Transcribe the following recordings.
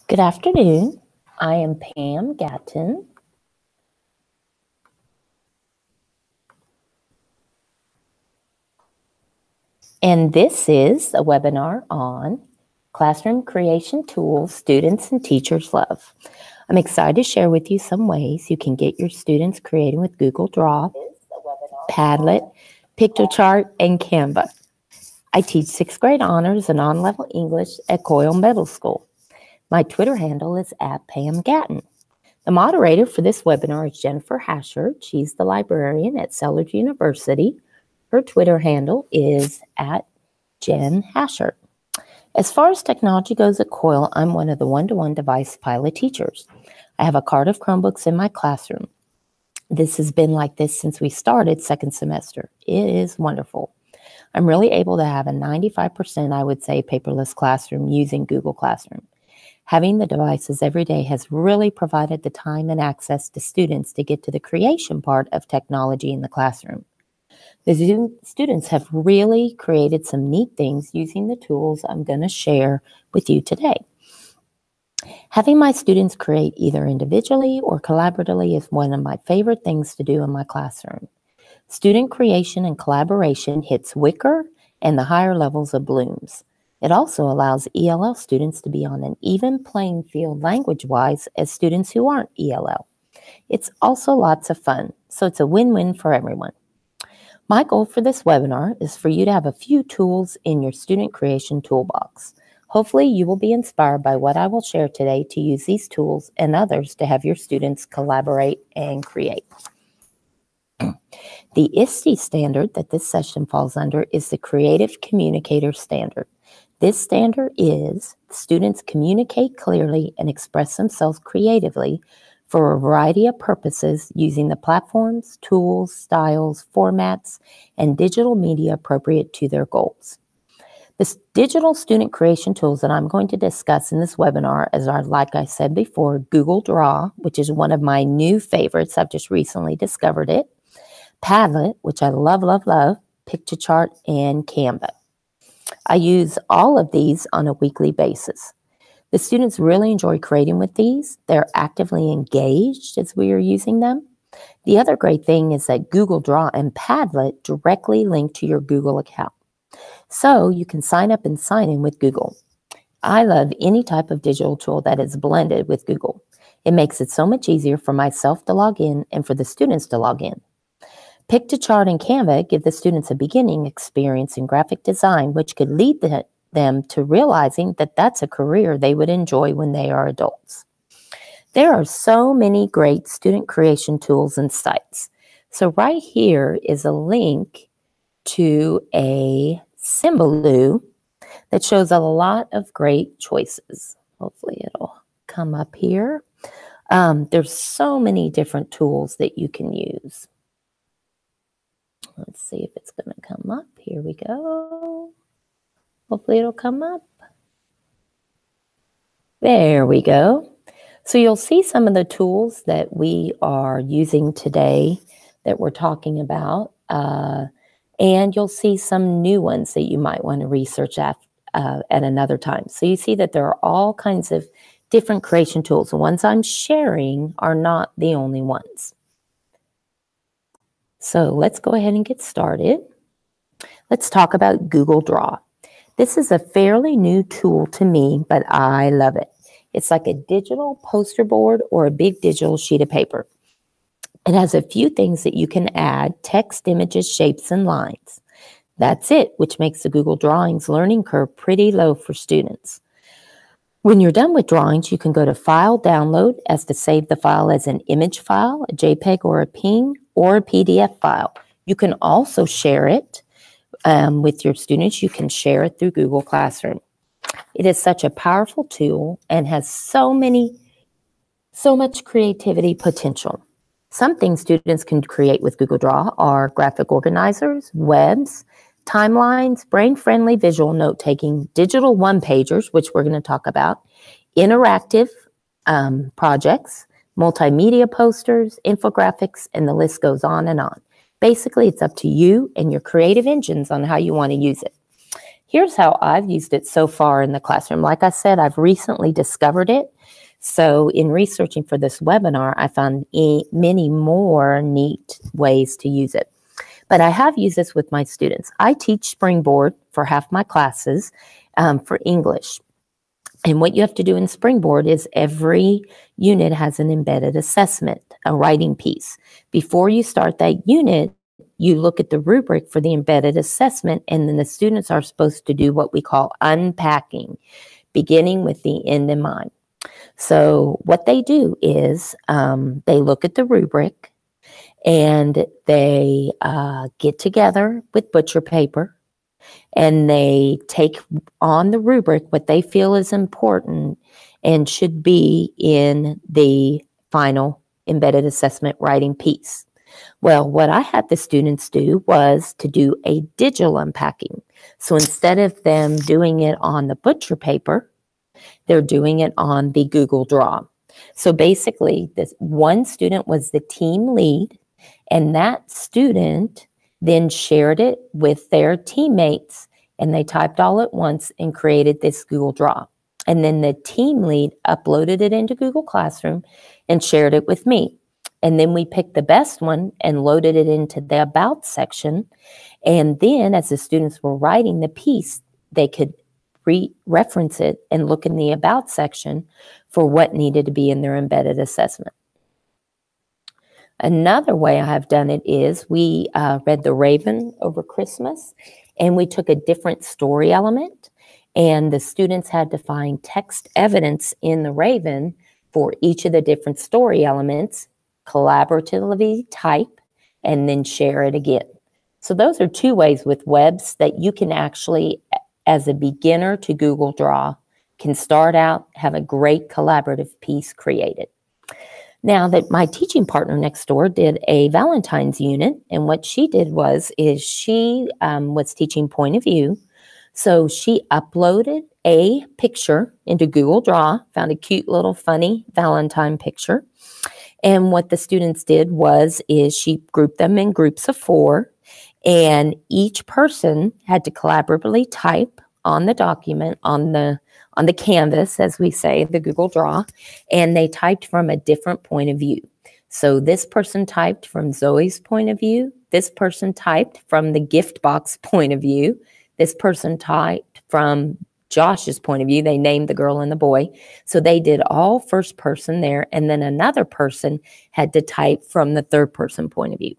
Good afternoon. I am Pam Gatton. And this is a webinar on classroom creation tools students and teachers love. I'm excited to share with you some ways you can get your students creating with Google Draw, Padlet, Piktochart, and Canva. I teach 6th grade honors and on-level English at Coyle Middle School. My Twitter handle is @Pam Gatton. The moderator for this webinar is Jennifer Hashard. She's the librarian at Sellers University. Her Twitter handle is @JenHashard. As far as technology goes at Coyle, I'm one of the one-to-one device pilot teachers. I have a cart of Chromebooks in my classroom. This has been like this since we started second semester. It is wonderful. I'm really able to have a 95%, I would say, paperless classroom using Google Classroom. Having the devices every day has really provided the time and access to students to get to the creation part of technology in the classroom. The students have really created some neat things using the tools I'm going to share with you today. Having my students create either individually or collaboratively is one of my favorite things to do in my classroom. Student creation and collaboration hits Wicker and the higher levels of Bloom's. It also allows ELL students to be on an even playing field language-wise as students who aren't ELL. It's also lots of fun, so it's a win-win for everyone. My goal for this webinar is for you to have a few tools in your student creation toolbox. Hopefully you will be inspired by what I will share today to use these tools and others to have your students collaborate and create. The ISTE standard that this session falls under is the Creative Communicator Standard. This standard is students communicate clearly and express themselves creatively for a variety of purposes using the platforms, tools, styles, formats, and digital media appropriate to their goals. The digital student creation tools that I'm going to discuss in this webinar are, like I said before, Google Draw, which is one of my new favorites. I've just recently discovered it. Padlet, which I love, Piktochart, and Canva. I use all of these on a weekly basis. The students really enjoy creating with these. They're actively engaged as we are using them. The other great thing is that Google Draw and Padlet directly link to your Google account. So you can sign up and sign in with Google. I love any type of digital tool that is blended with Google. It makes it so much easier for myself to log in and for the students to log in. Piktochart and Canva give the students a beginning experience in graphic design, which could lead them to realizing that that's a career they would enjoy when they are adults. There are so many great student creation tools and sites. So right here is a link to a Symbaloo that shows a lot of great choices. Hopefully it'll come up here. There's so many different tools that you can use. Let's see if it's going to come up. Here we go. Hopefully it'll come up. There we go. So you'll see some of the tools that we are using today that we're talking about. And you'll see some new ones that you might want to research at another time. So you see that there are all kinds of different creation tools. The ones I'm sharing are not the only ones. So let's go ahead and get started. Let's talk about Google Draw. This is a fairly new tool to me, but I love it. It's like a digital poster board or a big digital sheet of paper. It has a few things that you can add: text, images, shapes, and lines. That's it, which makes the Google Drawings learning curve pretty low for students. When you're done with drawings, you can go to File, Download, as to save the file as an image file, a JPEG or a PNG, or a PDF file. You can also share it with your students. You can share it through Google Classroom. It is such a powerful tool and has so much creativity potential. Some things students can create with Google Draw are graphic organizers, webs, timelines, brain-friendly visual note-taking, digital one-pagers, which we're going to talk about, interactive projects, multimedia posters, infographics, and the list goes on and on. Basically, it's up to you and your creative engines on how you want to use it. Here's how I've used it so far in the classroom. Like I said, I've recently discovered it. So in researching for this webinar, I found many more neat ways to use it. But I have used this with my students. I teach Springboard for half my classes for English. And what you have to do in Springboard is every unit has an embedded assessment, a writing piece. Before you start that unit, you look at the rubric for the embedded assessment, and then the students are supposed to do what we call unpacking, beginning with the end in mind. So what they do is they look at the rubric, and they get together with butcher paper, and they take on the rubric what they feel is important and should be in the final embedded assessment writing piece. Well, what I had the students do was to do a digital unpacking. So instead of them doing it on the butcher paper, they're doing it on the Google Draw. So basically, this one student was the team lead, and that student then shared it with their teammates, and they typed all at once and created this Google Draw. And then the team lead uploaded it into Google Classroom and shared it with me. And then we picked the best one and loaded it into the About section. And then as the students were writing the piece, they could reference it and look in the About section for what needed to be in their embedded assessment. Another way I have done it is we read The Raven over Christmas, and we took a different story element, and the students had to find text evidence in The Raven for each of the different story elements, collaboratively type, and then share it again. So those are two ways with webs that you can actually, as a beginner to Google Draw, can start out, have a great collaborative piece created. Now that my teaching partner next door did a Valentine's unit, and what she did is she was teaching point of view. So she uploaded a picture into Google Draw, found a cute little funny Valentine picture. And what the students did is she grouped them in groups of 4, and each person had to collaboratively type on the document, on the canvas, as we say, the Google Draw, and they typed from a different point of view. So this person typed from Zoe's point of view. This person typed from the gift box point of view. This person typed from Josh's point of view. They named the girl and the boy. So they did all first person there, and then another person had to type from the third person point of view.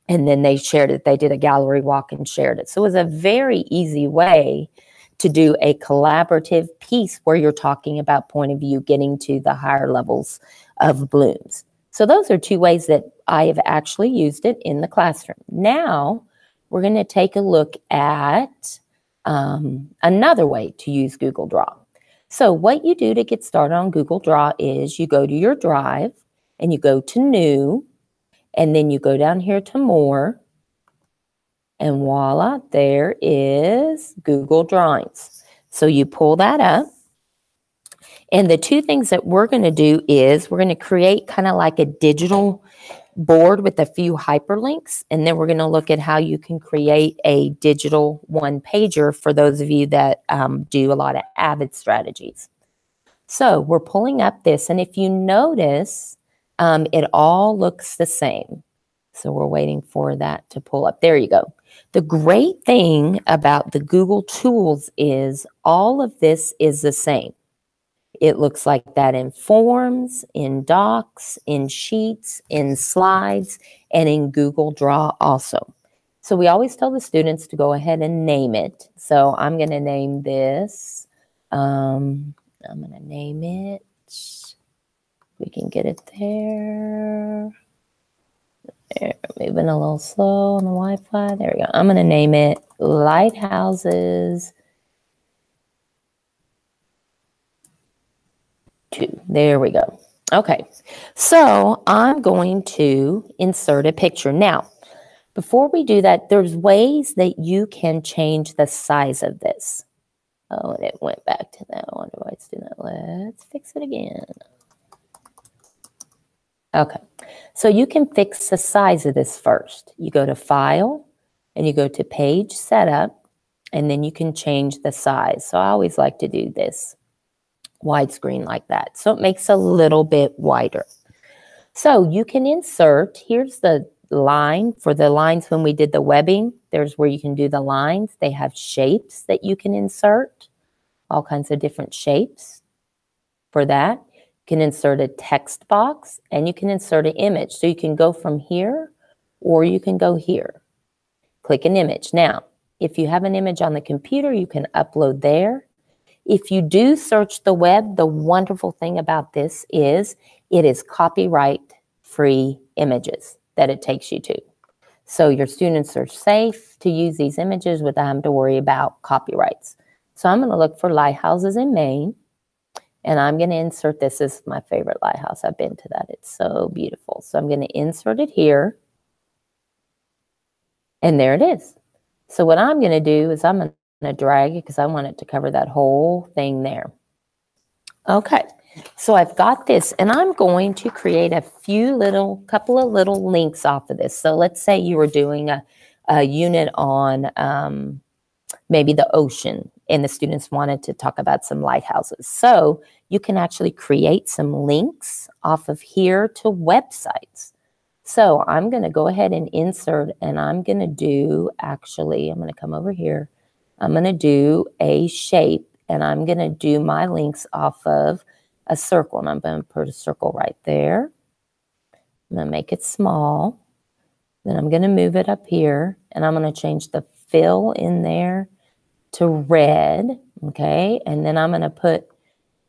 And then they shared it. They did a gallery walk and shared it. So it was a very easy way to do a collaborative piece where you're talking about point of view, getting to the higher levels of blooms. So those are two ways that I have actually used it in the classroom. Now we're going to take a look at another way to use Google Draw. So what you do to get started on Google Draw is you go to your Drive and you go to New, and then you go down here to More, and voila, there is Google Drawings. So you pull that up. And the two things that we're going to do is we're going to create kind of like a digital board with a few hyperlinks. And then we're going to look at how you can create a digital one-pager for those of you that do a lot of Avid strategies. So we're pulling up this. And if you notice, it all looks the same. So we're waiting for that to pull up. There you go. The great thing about the Google tools is all of this is the same. It looks like that in Forms, in Docs, in Sheets, in Slides, and in Google Draw also. So we always tell the students to go ahead and name it. So I'm going to name this. I'm going to name it. We can get it there. There, moving a little slow on the Wi-Fi. There we go. I'm going to name it Lighthouses 2. There we go. Okay, so I'm going to insert a picture. Now, before we do that, there's ways that you can change the size of this. Oh, and it went back to that. I wonder why it's doing that. Let's fix it again. Okay, so you can fix the size of this first. You go to File, and you go to Page Setup, and then you can change the size. So I always like to do this widescreen like that. So it makes a little bit wider. So you can insert, here's the line for the lines when we did the webbing. There's where you can do the lines. They have shapes that you can insert, all kinds of different shapes for that. You can insert a text box and you can insert an image. So you can go from here or you can go here. Click an image. Now, if you have an image on the computer, you can upload there. If you do search the web, the wonderful thing about this is it is copyright-free images that it takes you to. So your students are safe to use these images without having to worry about copyrights. So I'm going to look for lighthouses in Maine, and I'm going to insert this. This is my favorite lighthouse. I've been to that. It's so beautiful. So I'm going to insert it here, and there it is. So what I'm going to do is I'm going to drag it because I want it to cover that whole thing there. Okay, so I've got this, and I'm going to create a couple of little links off of this. So let's say you were doing a unit on maybe the ocean, and the students wanted to talk about some lighthouses. So you can actually create some links off of here to websites. So I'm going to go ahead and insert, and I'm going to do, actually, I'm going to come over here. I'm going to do a shape, and I'm going to do my links off of a circle, and I'm going to put a circle right there. I'm going to make it small. Then I'm going to move it up here, and I'm going to change the fill in there to red, okay? And then I'm going to put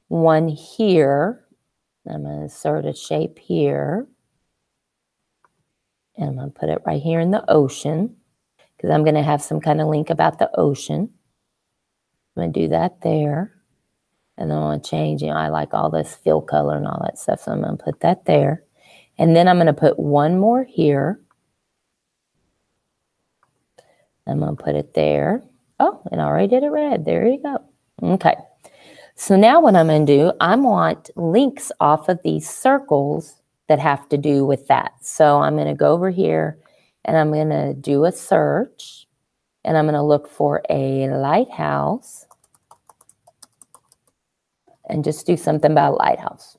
one here. I'm going to insert a shape here. And I'm going to put it right here in the ocean because I'm going to have some kind of link about the ocean. I'm going to do that there. And then I'm going to change, I like all this fill color and all that stuff, so I'm going to put that there. And then I'm going to put one more here. I'm going to put it there. Oh, and I already did it red. There you go. Okay. So now what I'm going to do, I want links off of these circles that have to do with that. So I'm going to go over here and I'm going to do a search, and I'm going to look for a lighthouse and just do something about lighthouse.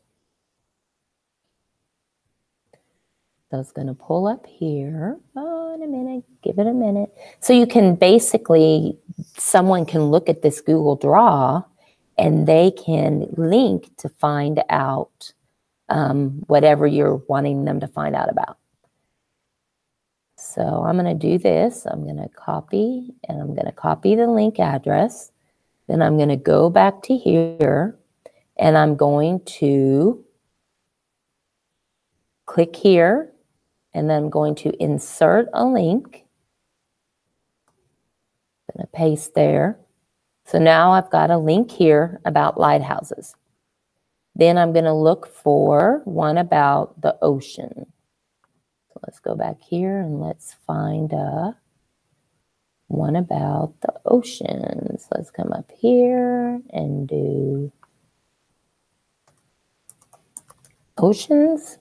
So it's going to pull up here. Oh, in a minute, give it a minute. So you can basically, someone can look at this Google Draw and they can link to find out whatever you're wanting them to find out about. So I'm going to do this. I'm going to copy, and I'm going to copy the link address. Then I'm going to go back to here, and I'm going to click here, and then I'm going to insert a link. I'm going to paste there. So now I've got a link here about lighthouses. Then I'm going to look for one about the ocean. So let's go back here and let's find one about the oceans. Let's come up here and do oceans.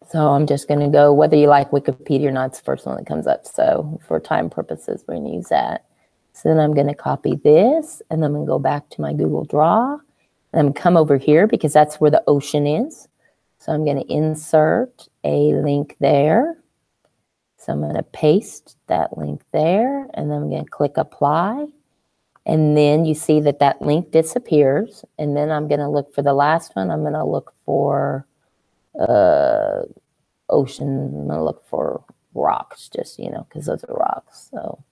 So I'm just going to go, whether you like Wikipedia or not, it's the first one that comes up. So for time purposes, we're going to use that. So then I'm going to copy this, and then I'm going to go back to my Google Draw, and I'm going to come over here because that's where the ocean is. So I'm going to insert a link there. So I'm going to paste that link there, and then I'm going to click apply. And then you see that that link disappears. And then I'm going to look for the last one. I'm going to look for ocean. I'm going to look for rocks, just, because those are rocks. So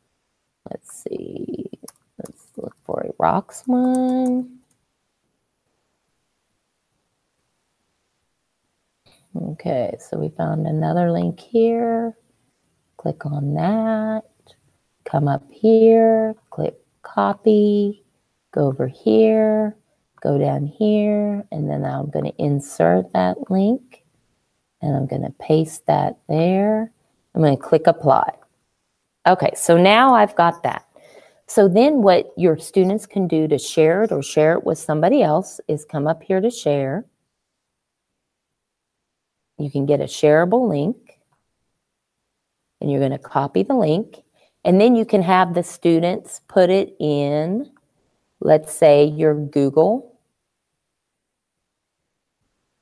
let's see. Let's look for a rocks one. Okay, so we found another link here. Click on that. Come up here. Click copy. Go over here. Go down here. And then I'm going to insert that link. And I'm going to paste that there. I'm going to click apply. Okay, so now I've got that. So then what your students can do to share it or share it with somebody else is come up here to share. You can get a shareable link. and you're going to copy the link, and then you can have the students put it in, let's say, your Google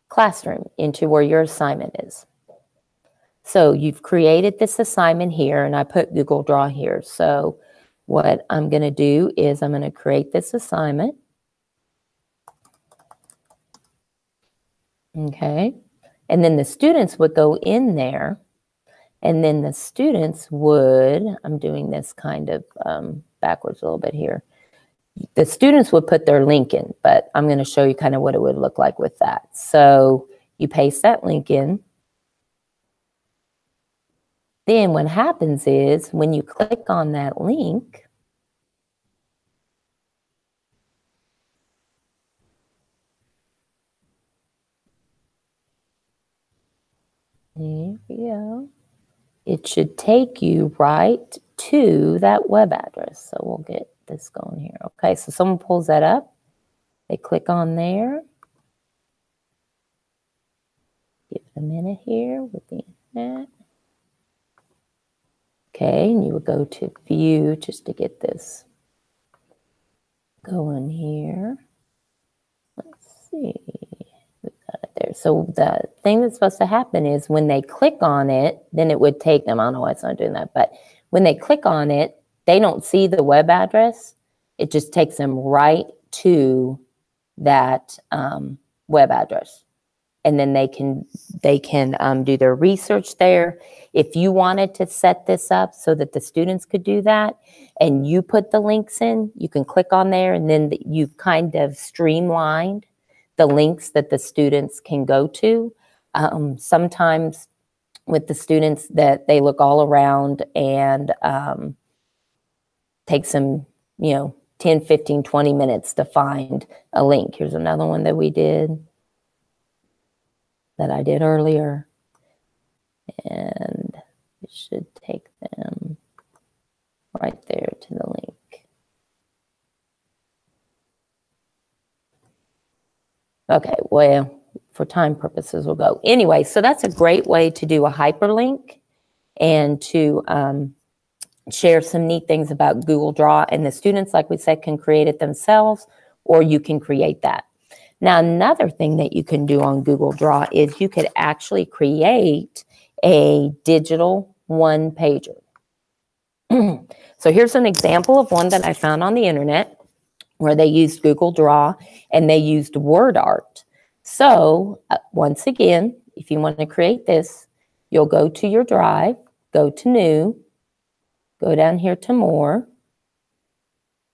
Classroom, into where your assignment is. So you've created this assignment here, and I put Google Draw here. So what I'm going to do is I'm going to create this assignment. Okay. And then the students would go in there, and then the students would, I'm doing this kind of backwards a little bit here. The students would put their link in, but I'm going to show you kind of what it would look like with that. So you paste that link in. Then what happens is when you click on that link, there we go. It should take you right to that web address. So we'll get this going here. Okay, so someone pulls that up. They click on there. Give it a minute here with the internet. Okay, and you would go to view just to get this going here. Let's see. We've got it there. So the thing that's supposed to happen is when they click on it, then it would take them. I don't know why it's not doing that, but when they click on it, they don't see the web address. It just takes them right to that web address. And then they can do their research there. If you wanted to set this up so that the students could do that, and you put the links in, you can click on there, and then you've kind of streamlined the links that the students can go to. Sometimes with the students that they look all around and takes them, 10, 15, 20 minutes to find a link. Here's another one that we did, that I did earlier, and it should take them right there to the link. Okay, well, for time purposes, we'll go. Anyway, so that's a great way to do a hyperlink and to share some neat things about Google Draw. And the students, like we said, can create it themselves, or you can create that. Now, another thing that you can do on Google Draw is you could actually create a digital one-pager. So here's an example of one that I found on the internet where they used Google Draw and they used word art. So once again, if you want to create this, you'll go to your drive, go to New, go down here to More,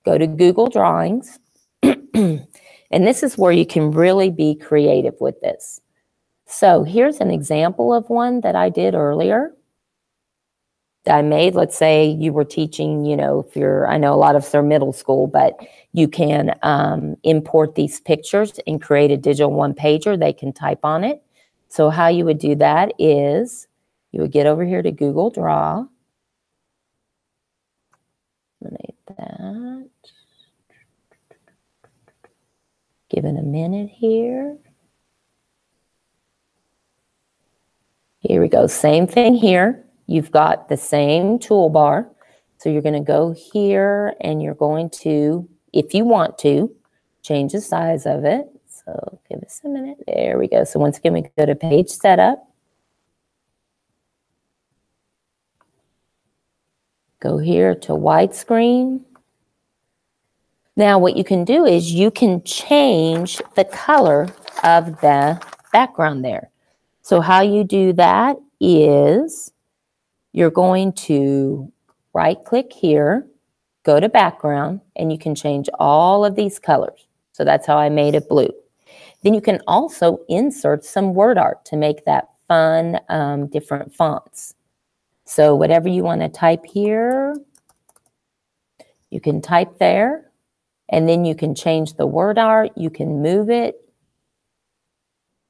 go to Google Drawings, and this is where you can really be creative with this. So here's an example of one that I did earlier that I made. Let's say you were teaching, if I know a lot of us are middle school, but you can import these pictures and create a digital one-pager. They can type on it. So how you would do that is you would get over here to Google Draw. Eliminate that. Give it a minute here. Here we go. Same thing here. You've got the same toolbar. So you're going to go here and you're going to, if you want to, change the size of it. So give us a minute. There we go. So once again, we go to page setup. Go here to widescreen. Now what you can do is you can change the color of the background there. So how you do that is you're going to right-click here, go to background, and you can change all of these colors. So that's how I made it blue. Then you can also insert some word art to make that fun, different fonts. So whatever you want to type here, you can type there. And then you can change the word art. You can move it.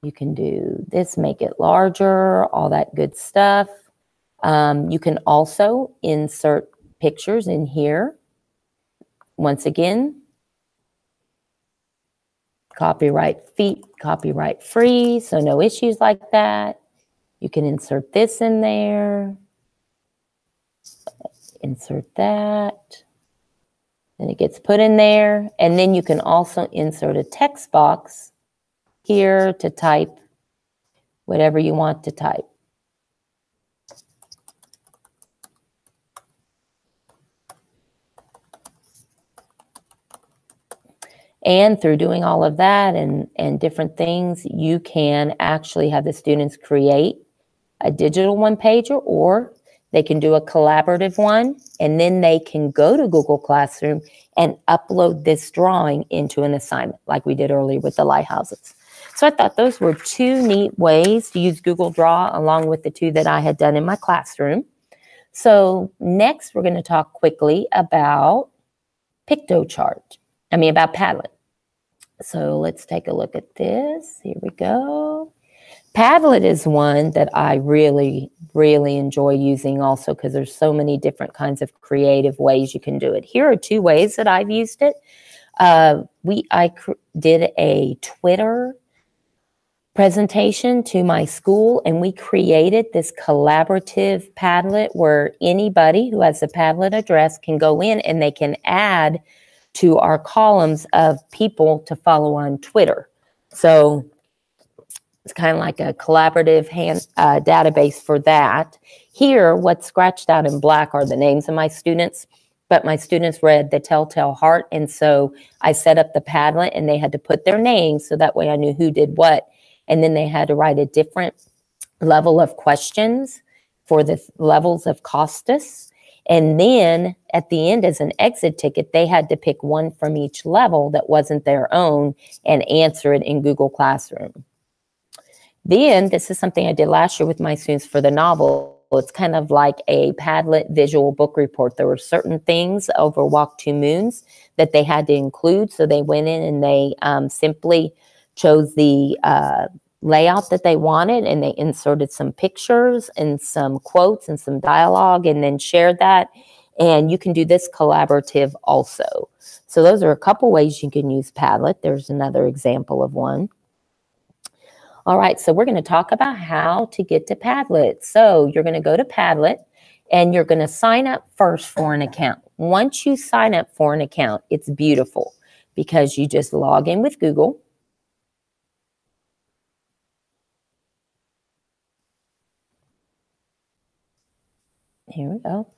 You can do this, make it larger, all that good stuff. You can also insert pictures in here. Once again, copyright free, so no issues like that. You can insert this in there. insert that. And it gets put in there. And then you can also insert a text box here to type whatever you want to type. And through doing all of that and different things, you can actually have the students create a digital one-pager, or they can do a collaborative one, and then they can go to Google Classroom and upload this drawing into an assignment like we did earlier with the lighthouses. So I thought those were two neat ways to use Google Draw along with the two that I had done in my classroom. So next we're going to talk quickly about about Padlet. So let's take a look at this. Here we go. Padlet is one that I really, really enjoy using also because there's so many different kinds of creative ways you can do it. Here are two ways that I've used it. I did a Twitter presentation to my school, and we created this collaborative Padlet where anybody who has a Padlet address can go in and they can add to our columns of people to follow on Twitter. So it's kind of like a collaborative database for that. Here, what's scratched out in black are the names of my students, but my students read the Telltale Heart, and so I set up the Padlet, and they had to put their names, so that way I knew who did what, and then they had to write a different level of questions for the levels of Costas, and then at the end, as an exit ticket, they had to pick one from each level that wasn't their own and answer it in Google Classroom. Then, this is something I did last year with my students for the novel. It's kind of like a Padlet visual book report. There were certain things over Walk Two Moons that they had to include. So they went in and they simply chose the layout that they wanted, and they inserted some pictures and some quotes and some dialogue and then shared that. And you can do this collaborative also. So those are a couple ways you can use Padlet. There's another example of one. All right, so we're going to talk about how to get to Padlet. So you're going to go to Padlet, and you're going to sign up first for an account. Once you sign up for an account, it's beautiful because you just log in with Google. Here we go.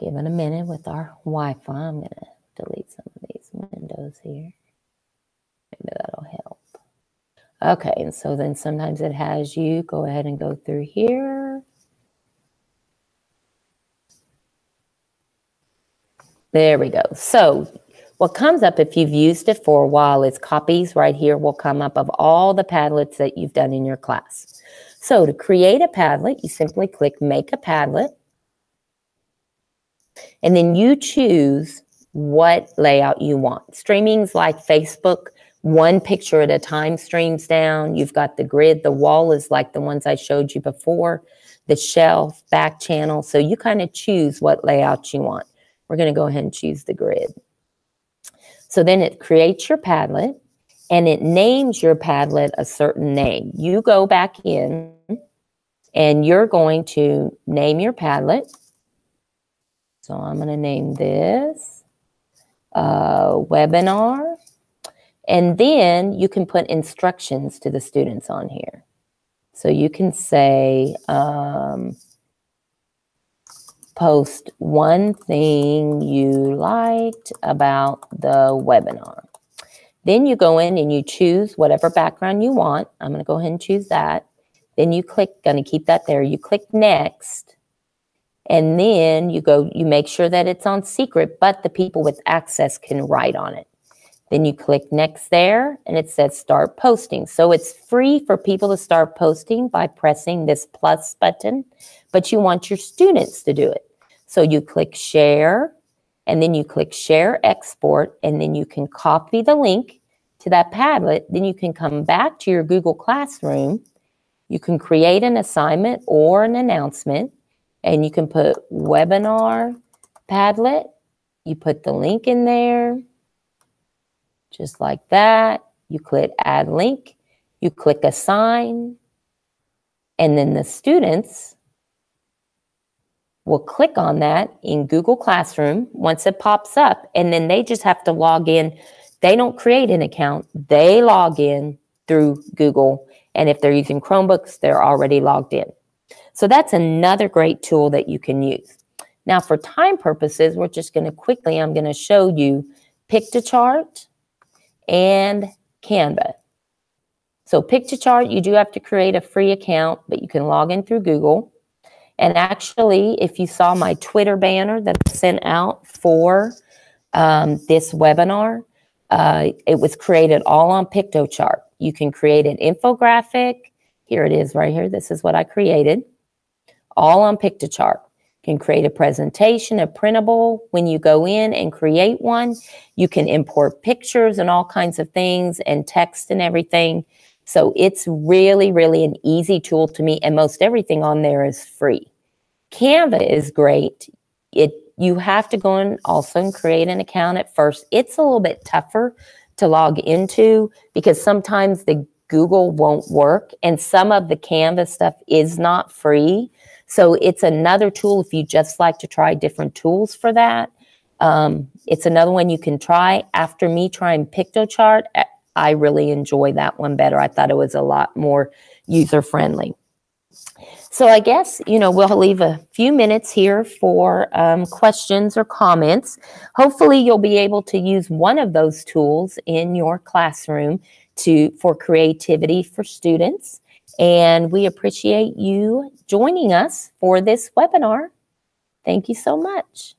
Give it a minute with our Wi-Fi. I'm going to delete some of these windows here. Maybe that'll help. Okay, and so then sometimes it has you go ahead and go through here. There we go. So what comes up if you've used it for a while is copies right here will come up of all the Padlets that you've done in your class. So to create a Padlet, you simply click Make a Padlet. And then you choose what layout you want. Streaming's like Facebook. One picture at a time streams down. You've got the grid. The wall is like the ones I showed you before. The shelf, back channel. So you kind of choose what layout you want. We're going to go ahead and choose the grid. So then it creates your Padlet, and it names your Padlet a certain name. You go back in, and you're going to name your Padlet. So I'm going to name this webinar. And then you can put instructions to the students on here. So you can say, post one thing you liked about the webinar. Then you go in and you choose whatever background you want. I'm going to go ahead and choose that. Then you click, going to keep that there. You click next. And then you make sure that it's on secret, but the people with access can write on it. Then you click next there, and it says start posting. So it's free for people to start posting by pressing this plus button, but you want your students to do it. So you click share, and then you click share export, and then you can copy the link to that Padlet. Then you can come back to your Google Classroom. You can create an assignment or an announcement, and you can put webinar Padlet. You put the link in there. Just like that. You click add link, you click assign, and then the students will click on that in Google Classroom once it pops up, and then they just have to log in. They don't create an account. They log in through Google, and if they're using Chromebooks, they're already logged in. So that's another great tool that you can use. Now, for time purposes, we're just going to quickly, I'm going to show you Piktochart and Canva. So Piktochart, you do have to create a free account, but you can log in through Google. And actually, if you saw my Twitter banner that I sent out for this webinar, it was created all on Piktochart. You can create an infographic. Here it is right here. This is what I created, all on Piktochart. You can create a presentation, a printable. When you go in and create one, you can import pictures and all kinds of things and text and everything. So it's really, really an easy tool to me, and most everything on there is free. Canva is great. You have to go in also and create an account at first. It's a little bit tougher to log into because sometimes the Google won't work, and some of the Canva stuff is not free. So it's another tool if you just like to try different tools for that. It's another one you can try. After me trying Piktochart, I really enjoy that one better. I thought it was a lot more user-friendly. So I guess, we'll leave a few minutes here for questions or comments. Hopefully you'll be able to use one of those tools in your classroom for creativity for students. And we appreciate you joining us for this webinar. Thank you so much.